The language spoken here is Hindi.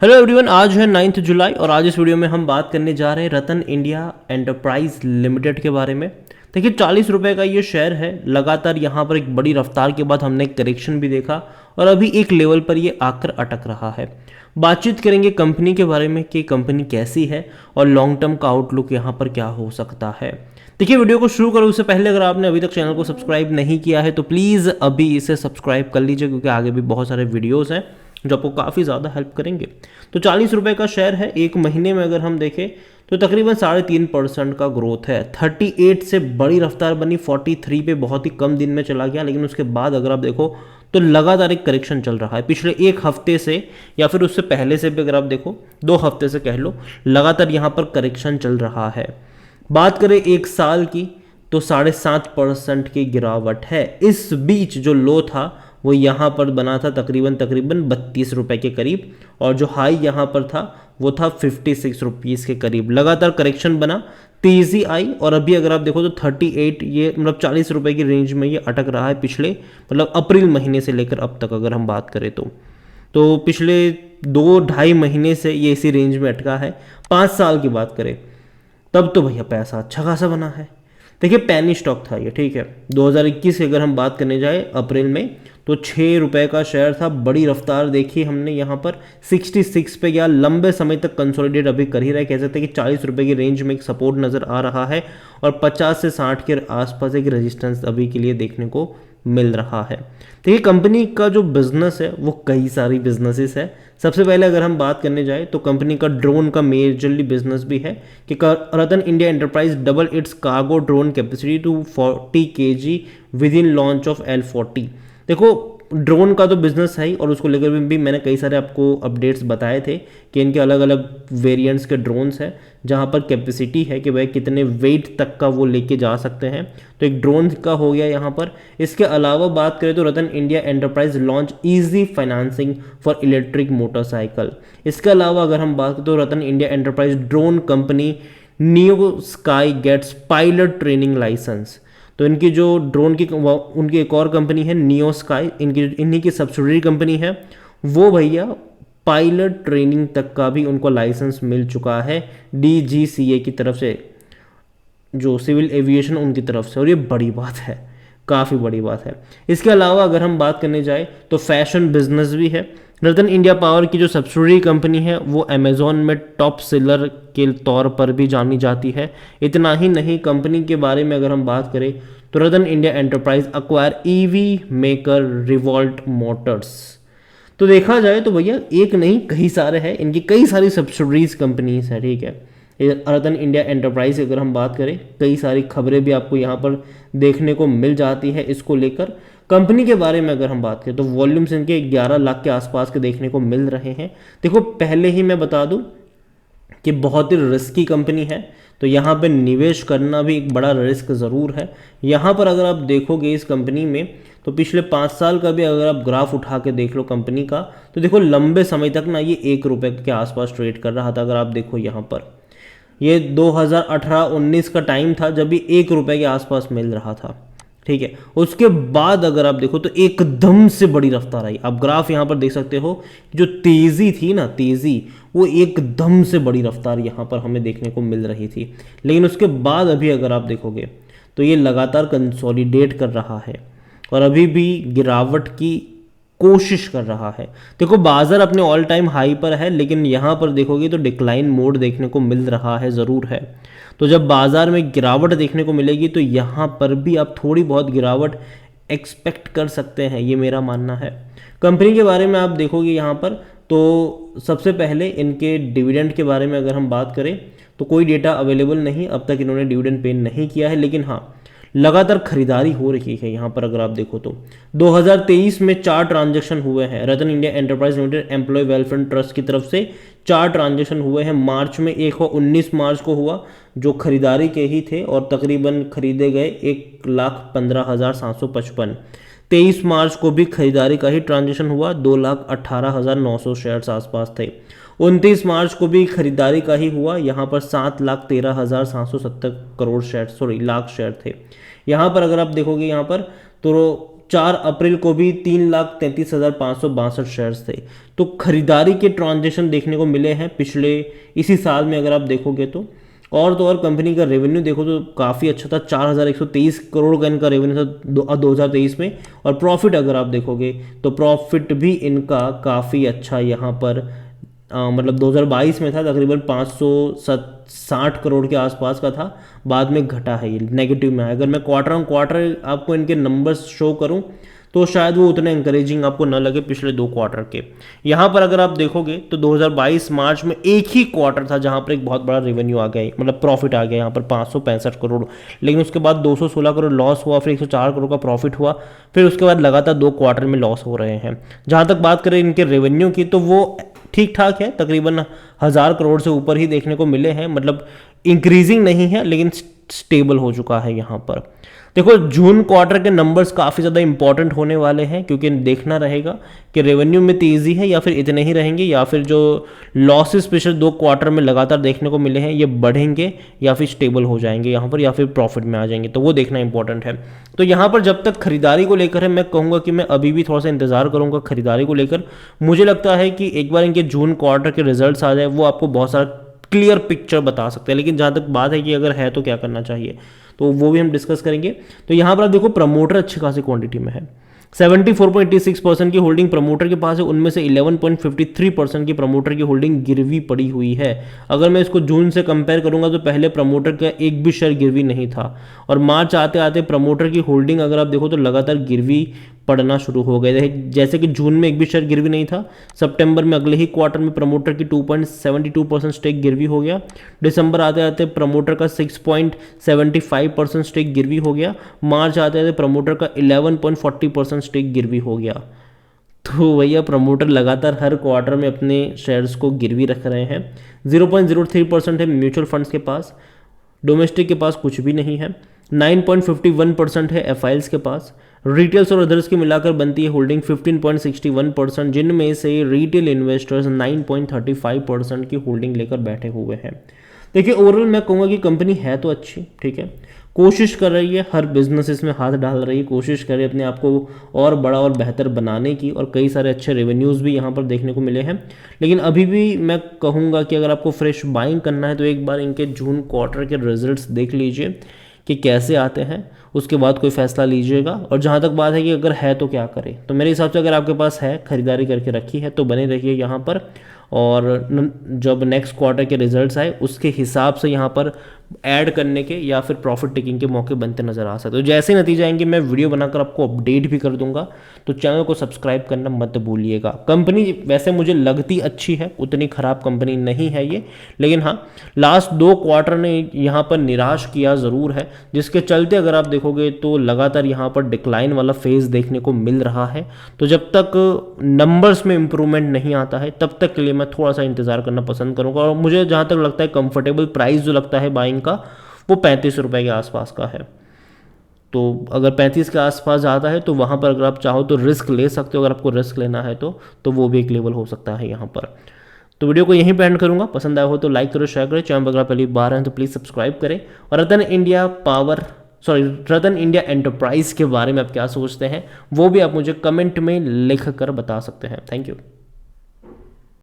हेलो एवरीवन, आज है 9 जुलाई और आज इस वीडियो में हम बात करने जा रहे हैं रतन इंडिया एंटरप्राइज लिमिटेड के बारे में। देखिए 40 रुपये का ये शेयर है। लगातार यहाँ पर एक बड़ी रफ्तार के बाद हमने एक करेक्शन भी देखा और अभी एक लेवल पर ये आकर अटक रहा है। बातचीत करेंगे कंपनी के बारे में कि कंपनी कैसी है और लॉन्ग टर्म का आउटलुक यहाँ पर क्या हो सकता है। देखिए वीडियो को शुरू करो उससे पहले अगर आपने अभी तक चैनल को सब्सक्राइब नहीं किया है तो प्लीज़ अभी इसे सब्सक्राइब कर लीजिए, क्योंकि आगे भी बहुत सारे वीडियोज़ हैं जो आपको काफ़ी ज़्यादा हेल्प करेंगे। तो 40 रुपये का शेयर है। एक महीने में अगर हम देखें तो तकरीबन 3.5% का ग्रोथ है। 38 से बड़ी रफ्तार बनी, 43 पे बहुत ही कम दिन में चला गया, लेकिन उसके बाद अगर आप देखो तो लगातार एक करेक्शन चल रहा है। पिछले एक हफ्ते से या फिर उससे पहले से भी अगर आप देखो 2 हफ्ते से कह लो, लगातार यहाँ पर करेक्शन चल रहा है। बात करें एक साल की तो 7.5% की गिरावट है। इस बीच जो लो था वो यहाँ पर बना था तकरीबन 32 रुपये के करीब, और जो हाई यहाँ पर था वो था 56 रुपीज़ के करीब। लगातार करेक्शन बना, तेज़ी आई और अभी अगर आप देखो तो 38 ये मतलब 40 रुपये की रेंज में ये अटक रहा है पिछले मतलब अप्रैल महीने से लेकर अब तक अगर हम बात करें तो पिछले 2-2.5 महीने से ये इसी रेंज में अटका है। 5 साल की बात करें तब तो भैया पैसा अच्छा खासा बना है। देखिए पैनी स्टॉक था ये, ठीक है। 2021 की अगर हम बात करने जाए अप्रैल में तो 6 रुपये का शेयर था। बड़ी रफ्तार देखी हमने यहाँ पर 66 पे गया, लंबे समय तक कंसोलिडेट अभी कर ही रहा है। कह सकते हैं कि 40 रुपये की रेंज में एक सपोर्ट नज़र आ रहा है और 50 से 60 के आसपास एक रेजिस्टेंस अभी के लिए देखने को मिल रहा है। देखिए कंपनी का जो बिजनेस है वो कई सारी बिजनेसेस है। सबसे पहले अगर हम बात करने जाए तो कंपनी का ड्रोन का मेजरली बिजनेस भी है कि Ratan India enterprise double its cargo drone capacity to 40 kg with in launch of L40। देखो ड्रोन का तो बिजनेस है ही, और उसको लेकर भी मैंने कई सारे आपको अपडेट्स बताए थे कि इनके अलग अलग वेरिएंट्स के ड्रोन्स हैं जहां पर कैपेसिटी है कि वह कितने वेट तक का वो लेके जा सकते हैं। तो एक ड्रोन का हो गया यहाँ पर। इसके अलावा बात करें तो Ratan India enterprise launch easy financing for electric motorcycle. इसके अलावा अगर हम बात करें तो Ratan India enterprise drone company Neo Sky gets pilot training licence. तो इनकी जो ड्रोन की उनकी एक और कंपनी है नियो स्काई, इन्हीं की सब्सिडरी कंपनी है। वो भैया पायलट ट्रेनिंग तक का भी उनको लाइसेंस मिल चुका है DGCA की तरफ से, जो सिविल एविएशन उनकी तरफ से, और ये बड़ी बात है, काफ़ी बड़ी बात है। इसके अलावा अगर हम बात करने जाए तो फैशन बिजनेस भी है। रतन इंडिया पावर की जो सब्सिडरी कंपनी है वो अमेजोन में टॉप सेलर के तौर पर भी जानी जाती है। इतना ही नहीं, कंपनी के बारे में अगर हम बात करें तो Ratan India enterprise acquire EV maker Revolt Motors. तो देखा जाए तो भैया एक नहीं कई सारे हैं, इनकी कई सारी सब्सिडरीज कंपनीज है, ठीक है। रतन इंडिया एंटरप्राइज अगर हम बात करें, कई सारी खबरें भी आपको यहाँ पर देखने को मिल जाती है इसको लेकर। कंपनी के बारे में अगर हम बात करें तो वॉल्यूम्स इनके 11 लाख के आसपास के देखने को मिल रहे हैं। देखो पहले ही मैं बता दूं कि बहुत ही रिस्की कंपनी है, तो यहाँ पे निवेश करना भी एक बड़ा रिस्क ज़रूर है। यहाँ पर अगर आप देखोगे इस कंपनी में तो पिछले 5 साल का भी अगर आप ग्राफ उठा के देख लो कंपनी का, तो देखो लंबे समय तक ना ये 1 रुपये के आसपास ट्रेड कर रहा था। अगर आप देखो यहाँ पर ये 2018-19 का टाइम था जब ये 1 रुपये के आसपास मिल रहा था, ठीक है। उसके बाद अगर आप देखो तो एकदम से बड़ी रफ्तार आई। आप ग्राफ यहाँ पर देख सकते हो, जो तेज़ी थी ना, तेज़ी वो एकदम से बड़ी रफ्तार यहाँ पर हमें देखने को मिल रही थी। लेकिन उसके बाद अभी अगर आप देखोगे तो ये लगातार कंसोलिडेट कर रहा है और अभी भी गिरावट की कोशिश कर रहा है। देखो बाजार अपने ऑल टाइम हाई पर है, लेकिन यहाँ पर देखोगे तो डिक्लाइन मोड देखने को मिल रहा है, ज़रूर है। तो जब बाजार में गिरावट देखने को मिलेगी तो यहाँ पर भी आप थोड़ी बहुत गिरावट एक्सपेक्ट कर सकते हैं, ये मेरा मानना है। कंपनी के बारे में आप देखोगे यहाँ पर तो सबसे पहले इनके डिविडेंड के बारे में अगर हम बात करें तो कोई डेटा अवेलेबल नहीं, अब तक इन्होंने डिविडेंड पे नहीं किया है, लेकिन हाँ लगातार खरीदारी हो रही है। यहाँ पर अगर आप देखो तो 2023 में 4 ट्रांजैक्शन हुए हैं। Ratan India enterprise limited employ welfare trust की तरफ से 4 ट्रांजैक्शन हुए हैं। मार्च में एक हुआ, 19 मार्च को हुआ, जो खरीदारी के ही थे और तकरीबन खरीदे गए 1,15,755। 23 मार्च को भी खरीदारी का ही ट्रांजैक्शन हुआ, 2,18,900 शेयर्स आसपास थे। 29 मार्च को भी खरीदारी का ही हुआ, यहाँ पर 7,13,770 करोड़ शेयर लाख शेयर थे। यहाँ पर अगर आप देखोगे यहाँ पर तो 4 अप्रैल को भी 3,33,562 शेयर्स थे। तो खरीदारी के ट्रांजेक्शन देखने को मिले हैं पिछले इसी साल में अगर आप देखोगे तो। और तो और कंपनी का रेवेन्यू देखो तो काफ़ी अच्छा था, 4,123 करोड़ का इनका रेवेन्यू था 2023 में। और प्रॉफिट अगर आप देखोगे तो प्रॉफिट भी इनका काफ़ी अच्छा यहाँ पर मतलब 2022 में था तकरीबन 560 करोड़ के आसपास का था, बाद में घटा है, ये नेगेटिव में आया। अगर मैं क्वार्टर ऑन क्वार्टर आपको इनके नंबर्स शो करूं तो शायद वो उतने इंकरेजिंग आपको न लगे पिछले 2 क्वार्टर के। यहाँ पर अगर आप देखोगे तो 2022 मार्च में एक ही क्वार्टर था जहाँ पर एक बहुत बड़ा रेवेन्यू आ गया, मतलब प्रॉफिट आ गया यहाँ पर 565 करोड़, लेकिन उसके बाद 216 करोड़ लॉस हुआ, फिर 104 करोड़ का प्रॉफिट हुआ, फिर उसके बाद लगातार 2 क्वार्टर में लॉस हो रहे हैं। जहाँ तक बात करें इनके रेवेन्यू की तो वो ठीक ठाक है, तकरीबन 1000 करोड़ से ऊपर ही देखने को मिले हैं, मतलब इंक्रीजिंग नहीं है लेकिन स्टेबल हो चुका है यहाँ पर। देखो जून क्वार्टर के नंबर्स काफ़ी ज़्यादा इंपॉर्टेंट होने वाले हैं, क्योंकि देखना रहेगा कि रेवेन्यू में तेज़ी है या फिर इतने ही रहेंगे, या फिर जो लॉसेस पिछले 2 क्वार्टर में लगातार देखने को मिले हैं ये बढ़ेंगे या फिर स्टेबल हो जाएंगे यहाँ पर, या फिर प्रॉफिट में आ जाएंगे, तो वो देखना इंपॉर्टेंट है। तो यहाँ पर जब तक खरीदारी को लेकर है मैं कहूँगा कि मैं अभी भी थोड़ा सा इंतजार करूँगा खरीदारी को लेकर। मुझे लगता है कि एक बार इनके जून क्वार्टर के रिजल्ट्स आ जाए वो आपको बहुत सारा क्लियर पिक्चर बता सकते हैं। लेकिन जहाँ तक बात है कि अगर है तो क्या करना चाहिए, तो वो भी हम डिस्कस करेंगे। तो यहाँ पर आप देखो प्रमोटर अच्छी खासी क्वांटिटी में है, 74.86% की होल्डिंग प्रमोटर के पास है, उनमें से 11.53% की प्रमोटर की होल्डिंग गिरवी पड़ी हुई है। अगर मैं इसको जून से कंपेयर करूंगा तो पहले प्रमोटर का एक भी शेयर गिरवी नहीं था, और मार्च आते आते प्रमोटर की होल्डिंग अगर आप देखो तो लगातार गिरवी पड़ना शुरू हो गए थे। जैसे कि जून में एक भी शेयर गिरवी नहीं था, सितंबर में अगले ही क्वार्टर में प्रमोटर की 2.72% स्टेक गिरवी हो गया, दिसंबर आते आते प्रमोटर का 6.75% स्टेक गिरवी हो गया, मार्च आते आते प्रमोटर का 11.40% स्टेक गिरवी हो गया। तो भैया प्रमोटर लगातार हर क्वार्टर में अपने शेयर्स को गिरवी रख रहे हैं। 0.03% है म्यूचुअल फंड्स के पास, डोमेस्टिक के पास कुछ भी नहीं है, 9.51% है एफआईएल्स के पास, रिटेल्स और अदर्स की मिलाकर बनती है होल्डिंग 15.61%, जिनमें से रिटेल इन्वेस्टर्स 9.35% की होल्डिंग लेकर बैठे हुए हैं। देखिए ओवरऑल मैं कहूँगा कि कंपनी है तो अच्छी, ठीक है, कोशिश कर रही है, हर बिजनेस इसमें हाथ डाल रही है, कोशिश कर रही है अपने आप को और बड़ा और बेहतर बनाने की, और कई सारे अच्छे रेवेन्यूज़ भी यहाँ पर देखने को मिले हैं। लेकिन अभी भी मैं कहूँगा कि अगर आपको फ्रेश बाइंग करना है तो एक बार इनके जून क्वार्टर के रिजल्ट्स देख लीजिए कि कैसे आते हैं, उसके बाद कोई फैसला लीजिएगा। और जहाँ तक बात है कि अगर है तो क्या करें, तो मेरे हिसाब से अगर आपके पास है, खरीदारी करके रखी है, तो बने रहिए यहाँ पर, और जब नेक्स्ट क्वार्टर के रिजल्ट्स आए उसके हिसाब से यहाँ पर ऐड करने के या फिर प्रॉफिट टेकिंग के मौके बनते नजर आ सकते हो। जैसे ही नतीजे आएंगे मैं वीडियो बनाकर आपको अपडेट भी कर दूंगा, तो चैनल को सब्सक्राइब करना मत भूलिएगा। कंपनी वैसे मुझे लगती अच्छी है, उतनी खराब कंपनी नहीं है ये, लेकिन हाँ लास्ट 2 क्वार्टर ने यहाँ पर निराश किया ज़रूर है, जिसके चलते अगर आप देखोगे तो लगातार यहाँ पर डिक्लाइन वाला फेज देखने को मिल रहा है। तो जब तक नंबर्स में इंप्रूवमेंट नहीं आता है तब तक के लिए मैं थोड़ा सा इंतजार करना पसंद करूँगा। और मुझे जहाँ तक लगता है कंफर्टेबल प्राइस जो लगता है बाइंग का वो 35 रुपए के आसपास का है। तो अगर 35 के आसपास जाता है तो वहाँ पर अगर आप चाहो तो रिस्क ले सकते हो, अगर आपको रिस्क लेना है तो वो भी एक लेवल हो सकता है यहाँ पर। तो वीडियो को यहीं पे एंड करूँगा, पसंद आया हो तो लाइक करो, शेयर करें, चैनल पर अगर पहली बार हैं तो प्लीज़ सब्सक्राइब करें। और रतन इंडिया एंटरप्राइज के बारे में आप क्या सोचते हैं वो भी आप मुझे कमेंट में लिख कर बता सकते हैं। Thank you.